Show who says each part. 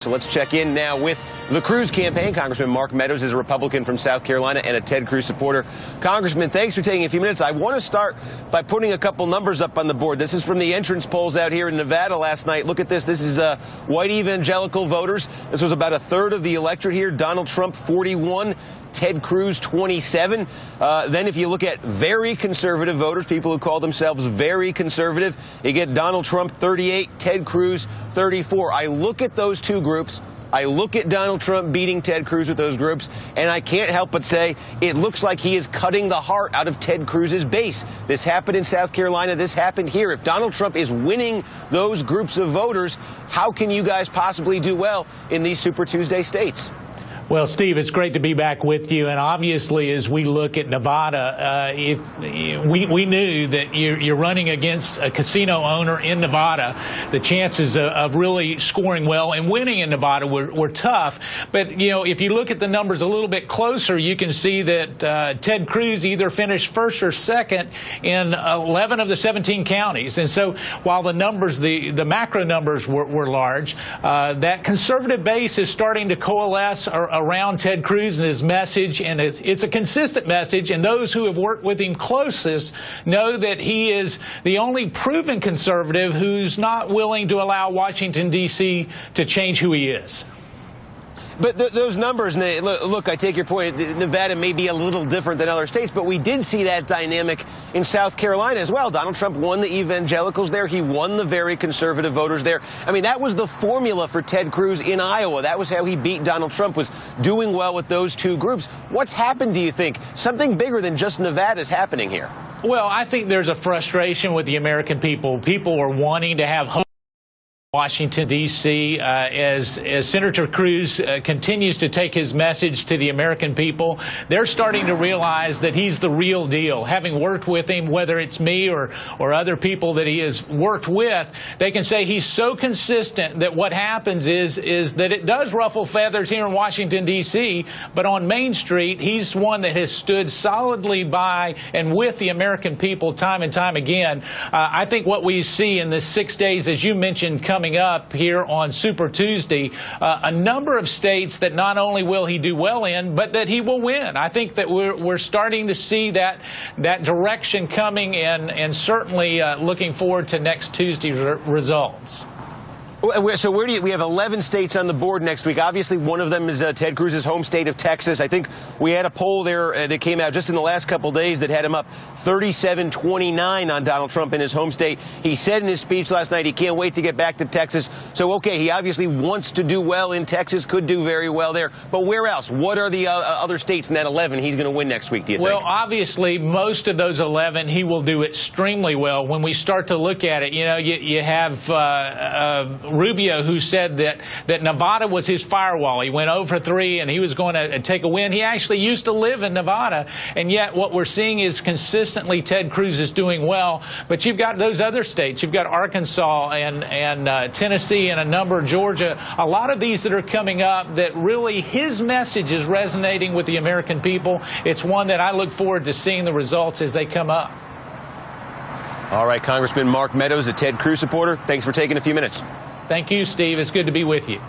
Speaker 1: So let's check in now with the Cruz campaign. Congressman Mark Meadows is a Republican from South Carolina and a Ted Cruz supporter. Congressman, thanks for taking a few minutes. I want to start by putting a couple numbers up on the board. This is from the entrance polls out here in Nevada last night. Look at this. This is white evangelical voters. This was about a third of the electorate here. Donald Trump, 41. Ted Cruz, 27. Then if you look at very conservative voters, people who call themselves very conservative, you get Donald Trump, 38, Ted Cruz, 34. I look at those two groups. I look at Donald Trump beating Ted Cruz with those groups, and I can't help but say it looks like he is cutting the heart out of Ted Cruz's base. This happened in South Carolina. This happened here. If Donald Trump is winning those groups of voters, how can you guys possibly do well in these Super Tuesday states?
Speaker 2: Well, Steve, it's great to be back with you. And obviously, as we look at Nevada, we knew that you're running against a casino owner in Nevada. The chances of really scoring well and winning in Nevada were tough. But, you know, if you look at the numbers a little bit closer, you can see that Ted Cruz either finished first or second in 11 of the 17 counties. And so while the numbers, the macro numbers were large, that conservative base is starting to coalesce around Ted Cruz and his message, and it's a consistent message, and those who have worked with him closest know that he is the only proven conservative who's not willing to allow Washington, D.C. to change who he is.
Speaker 1: But those numbers, look, I take your point. Nevada may be a little different than other states, but we did see that dynamic in South Carolina as well. Donald Trump won the evangelicals there. He won the very conservative voters there. I mean, that was the formula for Ted Cruz in Iowa. That was how he beat Donald Trump, was doing well with those two groups. What's happened, do you think? Something bigger than just Nevada is happening here.
Speaker 2: Well, I think there's a frustration with the American people. People are wanting to have hope. Washington, D.C., as Senator Cruz continues to take his message to the American people, they're starting to realize that he's the real deal. Having worked with him, whether it's me or other people that he has worked with, they can say he's so consistent that what happens is that it does ruffle feathers here in Washington, D.C., but on Main Street, he's one that has stood solidly by and with the American people time and time again. I think what we see in the 6 days, as you mentioned, coming up here on Super Tuesday, a number of states that not only will he do well in, but that he will win. I think that we're starting to see that direction coming, and certainly looking forward to next Tuesday's results.
Speaker 1: So we have 11 states on the board next week. Obviously, one of them is Ted Cruz's home state of Texas. I think we had a poll there that came out just in the last couple days that had him up 37-29 on Donald Trump in his home state. He said in his speech last night he can't wait to get back to Texas. So, okay, he obviously wants to do well in Texas, could do very well there. But where else? What are the other states in that 11 he's going to win next week, do you think?
Speaker 2: Well, obviously, most of those 11, he will do extremely well. When we start to look at it, you know, you have Rubio, who said that Nevada was his firewall. He went 0 for 3 and he was going to take a win. He actually used to live in Nevada, and yet what we're seeing is consistently Ted Cruz is doing well. But you've got those other states. You've got Arkansas and Tennessee and a number, Georgia. A lot of these that are coming up that really his message is resonating with the American people. It's one that I look forward to seeing the results as they come up.
Speaker 1: All right, Congressman Mark Meadows, a Ted Cruz supporter, thanks for taking a few minutes.
Speaker 2: Thank you, Steve. It's good to be with you.